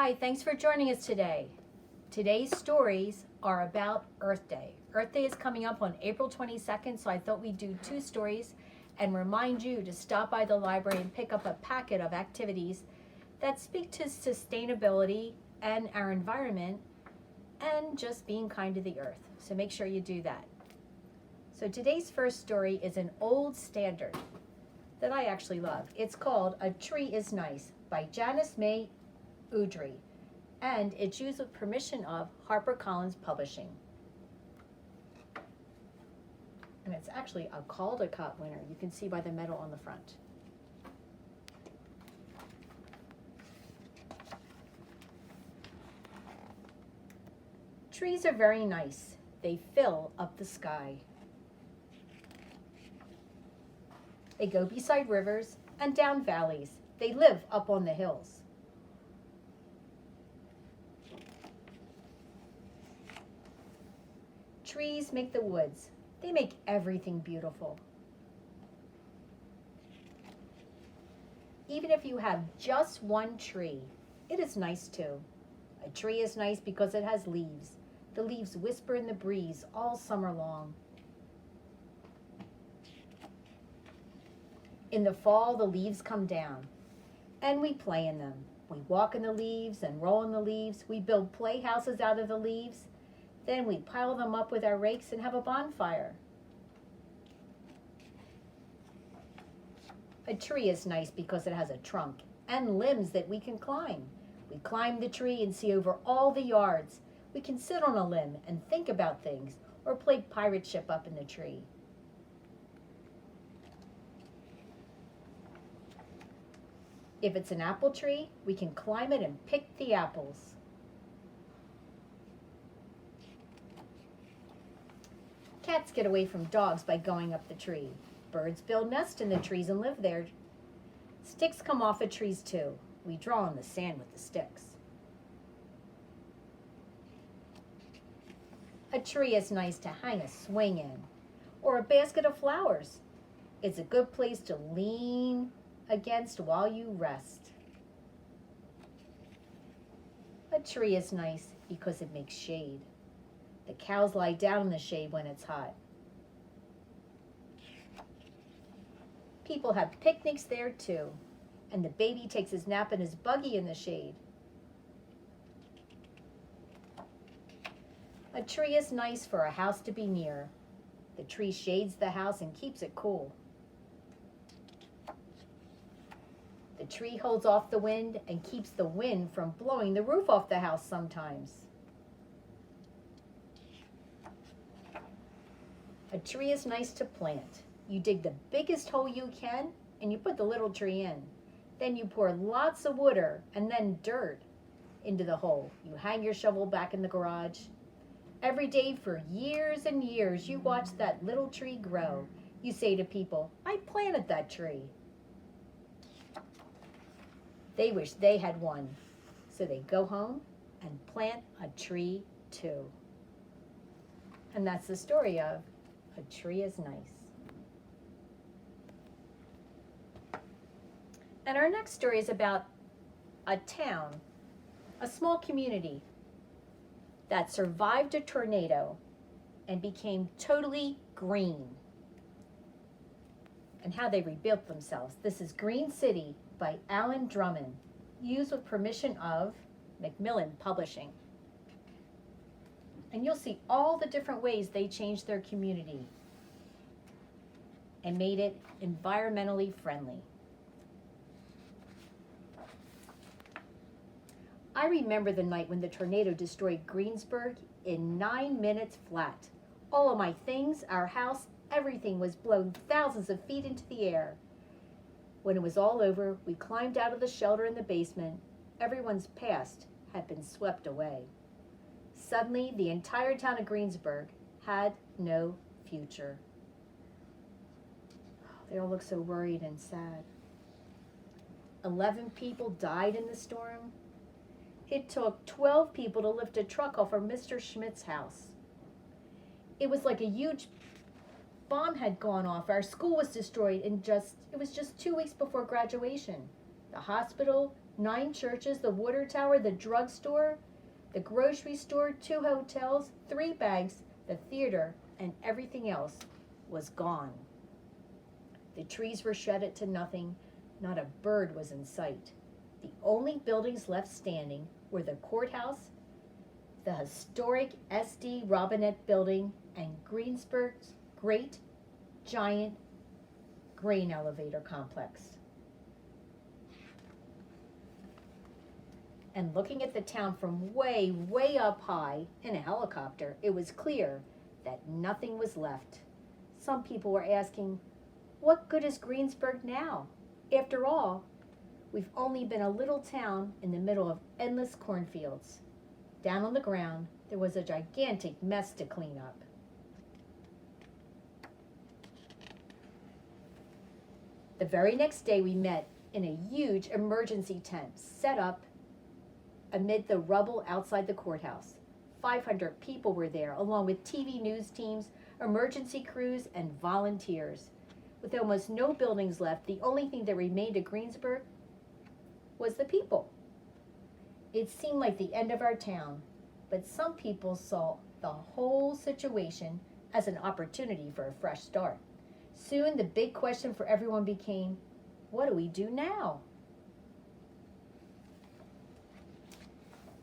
Hi, thanks for joining us today. Today's stories are about Earth Day. Earth Day is coming up on April 22nd, so I thought we'd do two stories and remind you to stop by the library and pick up a packet of activities that speak to sustainability and our environment and just being kind to the earth. So make sure you do that. So today's first story is an old standard that I actually love. It's called A Tree is Nice by Janice Udry, and it's used with permission of HarperCollins Publishing. And it's actually a Caldecott winner. You can see by the medal on the front. Trees are very nice. They fill up the sky. They go beside rivers and down valleys. They live up on the hills. Trees make the woods. They make everything beautiful. Even if you have just one tree, it is nice too. A tree is nice because it has leaves. The leaves whisper in the breeze all summer long. In the fall, the leaves come down, and we play in them. We walk in the leaves and roll in the leaves. We build playhouses out of the leaves. Then we pile them up with our rakes and have a bonfire. A tree is nice because it has a trunk and limbs that we can climb. We climb the tree and see over all the yards. We can sit on a limb and think about things or play pirate ship up in the tree. If it's an apple tree, we can climb it and pick the apples. Cats get away from dogs by going up the tree. Birds build nests in the trees and live there. Sticks come off of trees too. We draw in the sand with the sticks. A tree is nice to hang a swing in, or a basket of flowers. It's a good place to lean against while you rest. A tree is nice because it makes shade. The cows lie down in the shade when it's hot. People have picnics there too, and the baby takes his nap in his buggy in the shade. A tree is nice for a house to be near. The tree shades the house and keeps it cool. The tree holds off the wind and keeps the wind from blowing the roof off the house sometimes. A tree is nice to plant. You dig the biggest hole you can and you put the little tree in. Then you pour lots of water and then dirt into the hole. You hang your shovel back in the garage. Every day for years and years, you watch that little tree grow. You say to people, I planted that tree. They wish they had one, so they go home and plant a tree too. And that's the story of A Tree is Nice. And our next story is about a town, a small community that survived a tornado and became totally green, and how they rebuilt themselves. This is Green City by Allan Drummond, used with permission of Macmillan Publishing. And you'll see all the different ways they changed their community and made it environmentally friendly. I remember the night when the tornado destroyed Greensburg in 9 minutes flat. All of my things, our house, everything was blown thousands of feet into the air. When it was all over, we climbed out of the shelter in the basement. Everyone's past had been swept away. Suddenly, the entire town of Greensburg had no future. They all look so worried and sad. 11 people died in the storm. It took 12 people to lift a truck off of Mr. Schmidt's house. It was like a huge bomb had gone off. Our school was destroyed in it was just 2 weeks before graduation. The hospital, 9 churches, the water tower, the drugstore, the grocery store, 2 hotels, 3 banks, the theater, and everything else was gone. The trees were shredded to nothing. Not a bird was in sight. The only buildings left standing were the courthouse, the historic SD Robinette building, and Greensburg's great, giant grain elevator complex. And looking at the town from way, way up high in a helicopter, it was clear that nothing was left. Some people were asking, what good is Greensburg now? After all, we've only been a little town in the middle of endless cornfields. Down on the ground, there was a gigantic mess to clean up. The very next day we met in a huge emergency tent set up amid the rubble outside the courthouse. 500 people were there, along with TV news teams, emergency crews, and volunteers. With almost no buildings left, the only thing that remained of Greensburg was the people. It seemed like the end of our town, but some people saw the whole situation as an opportunity for a fresh start. Soon the big question for everyone became, what do we do now?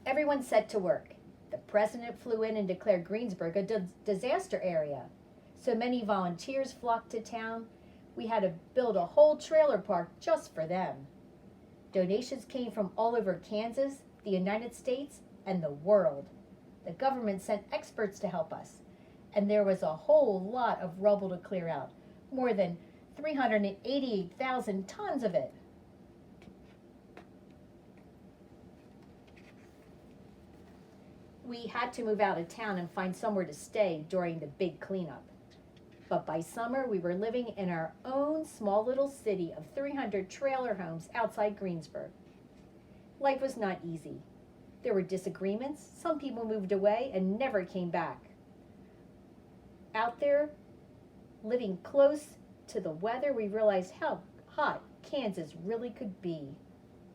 Everyone set to work. The president flew in and declared Greensburg a disaster area. So many volunteers flocked to town, we had to build a whole trailer park just for them. Donations came from all over Kansas, the United States, and the world. The government sent experts to help us, and there was a whole lot of rubble to clear out, more than 388,000 tons of it. We had to move out of town and find somewhere to stay during the big cleanup. But by summer, we were living in our own small little city of 300 trailer homes outside Greensburg. Life was not easy. There were disagreements. Some people moved away and never came back. Out there, living close to the weather, we realized how hot Kansas really could be.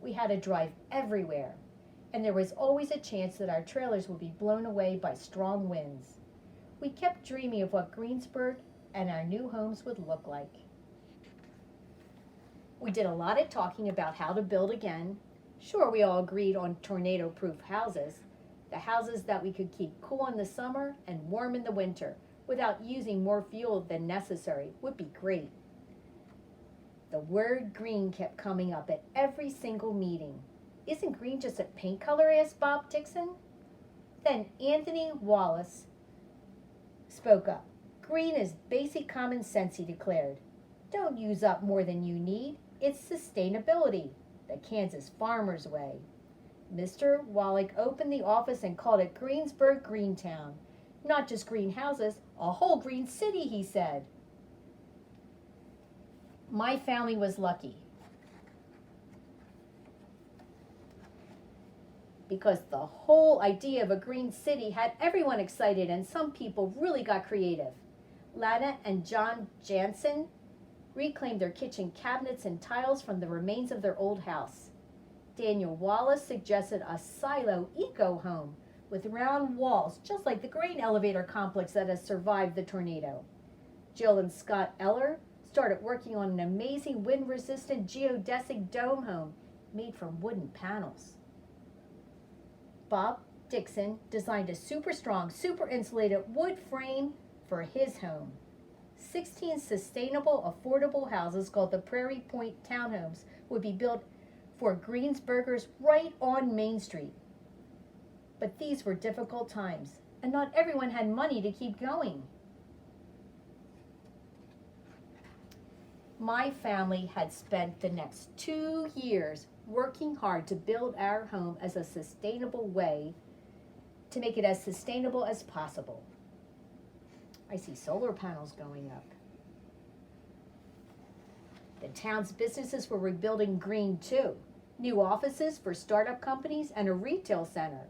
We had to drive everywhere, and there was always a chance that our trailers would be blown away by strong winds. We kept dreaming of what Greensburg and our new homes would look like. We did a lot of talking about how to build again. Sure, we all agreed on tornado-proof houses, the houses that we could keep cool in the summer and warm in the winter without using more fuel than necessary would be great. The word green kept coming up at every single meeting. Isn't green just a paint color? Asked Bob Dixon. Then Anthony Wallace spoke up. Green is basic common sense, he declared. Don't use up more than you need. It's sustainability, the Kansas farmer's way. Mr. Wallach opened the office and called it Greensburg Greentown. Not just green houses, a whole green city, he said. My family was lucky because the whole idea of a green city had everyone excited, and some people really got creative. Lana and John Jansen reclaimed their kitchen cabinets and tiles from the remains of their old house. Daniel Wallace suggested a silo eco-home with round walls, just like the grain elevator complex that has survived the tornado. Jill and Scott Eller started working on an amazing wind-resistant geodesic dome home made from wooden panels. Bob Dixon designed a super strong, super insulated wood frame for his home. 16 sustainable, affordable houses called the Prairie Point Townhomes would be built for Greensburgers right on Main Street. But these were difficult times, and not everyone had money to keep going. My family had spent the next 2 years working hard to build our home as a sustainable way, to make it as sustainable as possible. I see solar panels going up. The town's businesses were rebuilding green too. New offices for startup companies and a retail center.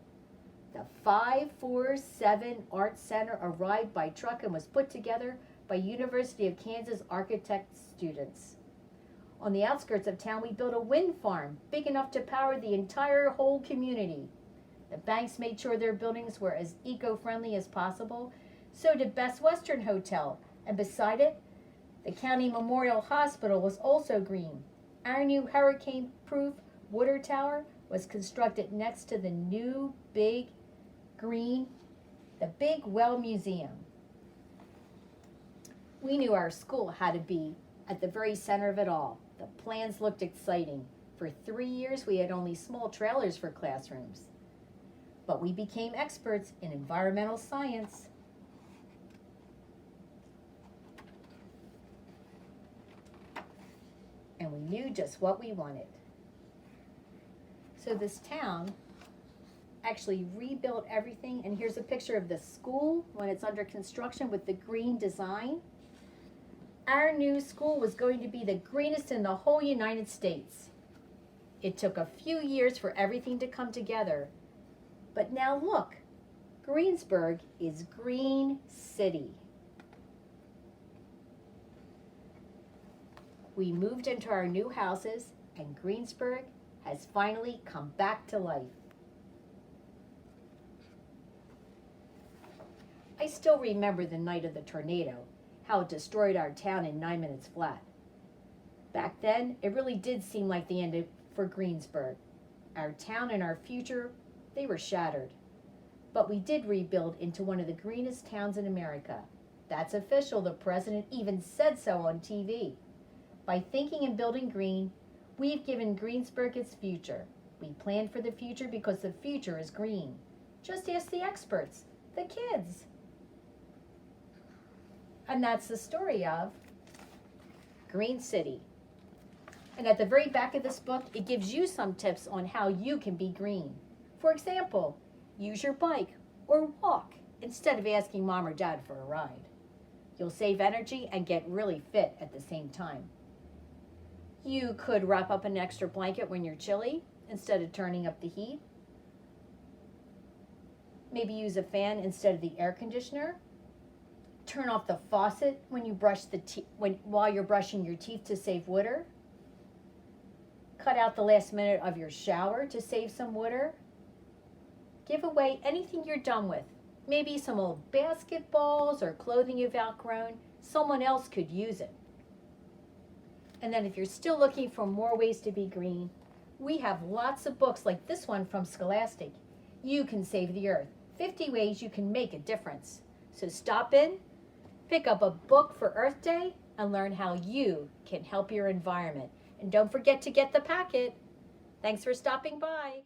The 547 Art Center arrived by truck and was put together by University of Kansas architect students. On the outskirts of town, we built a wind farm big enough to power the entire whole community. The banks made sure their buildings were as eco-friendly as possible. So did Best Western Hotel, and beside it, the County Memorial Hospital was also green. Our new hurricane-proof water tower was constructed next to the new big green, the Big Well Museum. We knew our school had to be at the very center of it all. The plans looked exciting. For 3 years, we had only small trailers for classrooms. But we became experts in environmental science. And we knew just what we wanted. So this town actually rebuilt everything, and here's a picture of the school when it's under construction with the green design. Our new school was going to be the greenest in the whole United States. It took a few years for everything to come together, but now look, Greensburg is Green City. We moved into our new houses, and Greensburg has finally come back to life. I still remember the night of the tornado, how it destroyed our town in 9 minutes flat. Back then, it really did seem like the end for Greensburg. Our town and our future, they were shattered. But we did rebuild into one of the greenest towns in America. That's official. The president even said so on TV. By thinking and building green, we've given Greensburg its future. We planned for the future because the future is green. Just ask the experts, the kids. And that's the story of Green City. And at the very back of this book, it gives you some tips on how you can be green. For example, use your bike or walk instead of asking mom or dad for a ride. You'll save energy and get really fit at the same time. You could wrap up an extra blanket when you're chilly instead of turning up the heat. Maybe use a fan instead of the air conditioner. Turn off the faucet when you brush while you're brushing your teeth to save water. Cut out the last minute of your shower to save some water. Give away anything you're done with. Maybe some old basketballs or clothing you've outgrown. Someone else could use it. And then if you're still looking for more ways to be green, we have lots of books like this one from Scholastic. You can save the earth. 50 ways you can make a difference. So stop in, pick up a book for Earth Day, and learn how you can help your environment. And don't forget to get the packet. Thanks for stopping by.